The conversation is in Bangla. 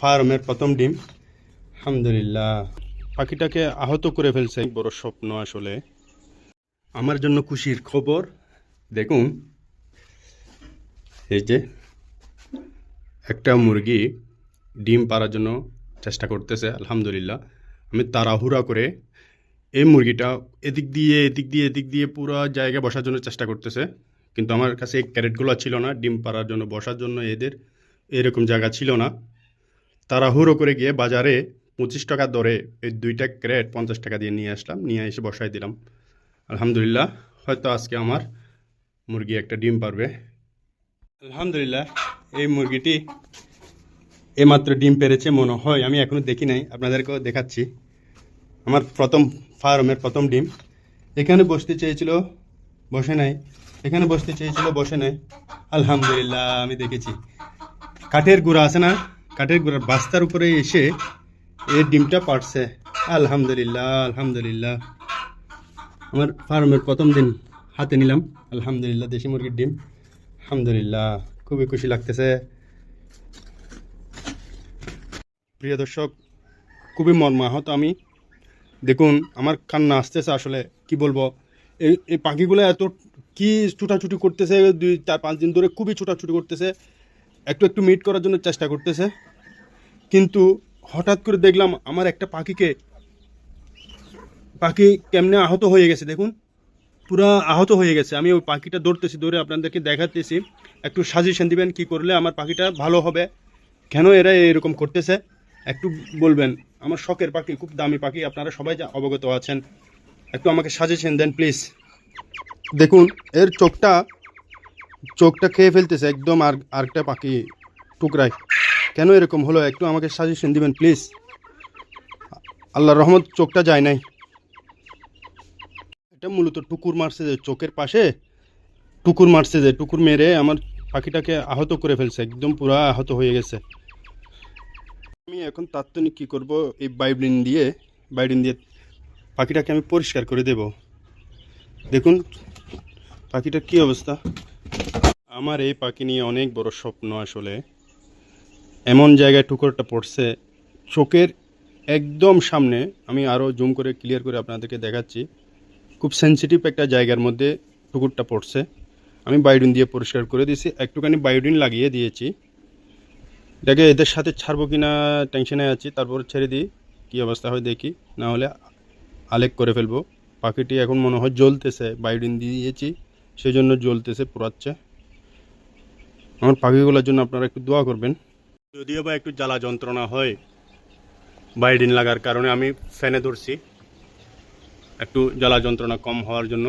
ফার্মের প্রথম ডিম। আলহামদুলিল্লাহ, পাখিটাকে আহত করে ফেলছে। বড় স্বপ্ন আসলে আমার জন্য খুশির খবর। দেখুন, এই যে একটা মুরগি ডিম পাড়ার জন্য চেষ্টা করতেছে। আলহামদুলিল্লাহ, আমি তাড়াহুড়া করে এই মুরগিটা এদিক দিয়ে পুরো জায়গায় বসার জন্য চেষ্টা করতেছে, কিন্তু আমার কাছে এই ক্যারেটগুলো ছিল না ডিম পাড়ার জন্য, বসার জন্য এদের এরকম জায়গা ছিল না। তাড়াহুড়ো করে গিয়ে বাজারে 25 টাকা দরে এই 2টা ক্যারেট 50 টাকা দিয়ে নিয়ে আসলাম, নিয়ে এসে বসাই দিলাম। আলহামদুলিল্লাহ, হয়তো আজকে আমার মুরগি একটা ডিম পারবে। আলহামদুলিল্লাহ, এই মুরগিটি এইমাত্র ডিম পেরেছে মনে হয়, আমি এখনও দেখি নাই, আপনাদেরকেও দেখাচ্ছি। আমার প্রথম ফার্মের প্রথম ডিম। এখানে বসতে চেয়েছিল, বসে নাই। এখানে বসতে চেয়েছিল, বসে নাই। আলহামদুলিল্লাহ, আমি দেখেছি কাঠের গুঁড়া আছে না, কাঠের গুঁড়ার বাস্তার উপরে এসে এই ডিমটা পারছে। আলহামদুলিল্লাহ, আলহামদুলিল্লাহ, আমার ফার্মের প্রথম দিন হাতে নিলাম। আলহামদুলিল্লাহ, দেশি মুরগির ডিম। আলহামদুলিল্লাহ, খুবই খুশি লাগতেছে। প্রিয় দর্শক, খুবই মর্মাহত আমি। দেখুন, আমার কান্না আসতেছে আসলে, কি বলবো। এই পাখিগুলো এত কি ছুটাছুটি করতেছে, 2-4-5 দিন ধরে খুবই ছুটাছুটি করতেছে, একটু একটু মিট করার জন্য চেষ্টা করতেছে। কিন্তু হঠাৎ করে দেখলাম আমার একটা পাখি কেমনে আহত হয়ে গেছে। দেখুন, পুরা আহত হয়ে গেছে। আমি ওই পাখিটা ধরতেছি, ধরে আপনাদেরকে দেখাতেছি। একটু সাজেশন দিবেন কি করলে আমার পাখিটা ভালো হবে, কেন এরা এরকম করতেছে একটু বলবেন। আমার শখের পাখি, খুব দামি পাখি, আপনারা সবাই অবগত আছেন, একটু আমাকে সাজেশন দেন প্লিজ। দেখুন, এর চোখটা খেয়ে ফেলতেছে একদম, আরেকটা পাখি টুকরায়। কেন এরকম হলো, একটু আমাকে সাজেশন দিবেন প্লিজ। আল্লাহর রহমত, চোখটা যায় নাই। এটা মূলত টুকুর মারছে, যে চোখের পাশে টুকুর মারছে, যে টুকুর মেরে আমার পাখিটাকে আহত করে ফেলছে, একদম পুরা আহত হয়ে গেছে। আমি এখন তাৎক্ষণিক কী করব, এই বায়োডিন দিয়ে পাখিটাকে আমি পরিষ্কার করে দেব। দেখুন পাখিটার কী অবস্থা। আমার এই পাখি নিয়ে অনেক বড় স্বপ্ন আসলে। এমন জায়গায় টুকরোটা পড়ছে চোখের একদম সামনে, আমি আরও জুম করে ক্লিয়ার করে আপনাদেরকে দেখাচ্ছি। খুব সেন্সিটিভ একটা জায়গার মধ্যে টুকুরটা পড়ছে। আমি বায়োডিন দিয়ে পরিষ্কার করে দিয়েছি, একটুখানি বায়োডিন লাগিয়ে দিয়েছি। এটাকে এদের সাথে ছাড়বো কি না টেনশনে আছি, তারপর ছেড়ে দিই, কী অবস্থা হয় দেখি, না হলে আলেক করে ফেলবো। পাখিটি এখন মনে হয় জ্বলতেছে, বায়োডিন দিয়েছি সেই জন্য জ্বলতেছে, পোড়াচ্ছে। আমার পাখিগুলোর জন্য আপনারা একটু দোয়া করবেন। যদিও বা একটু জ্বালা যন্ত্রণা হয় বায়োডিন লাগার কারণে, আমি ফ্যানে ধরছি একটু জ্বালা যন্ত্রণা কম হওয়ার জন্য।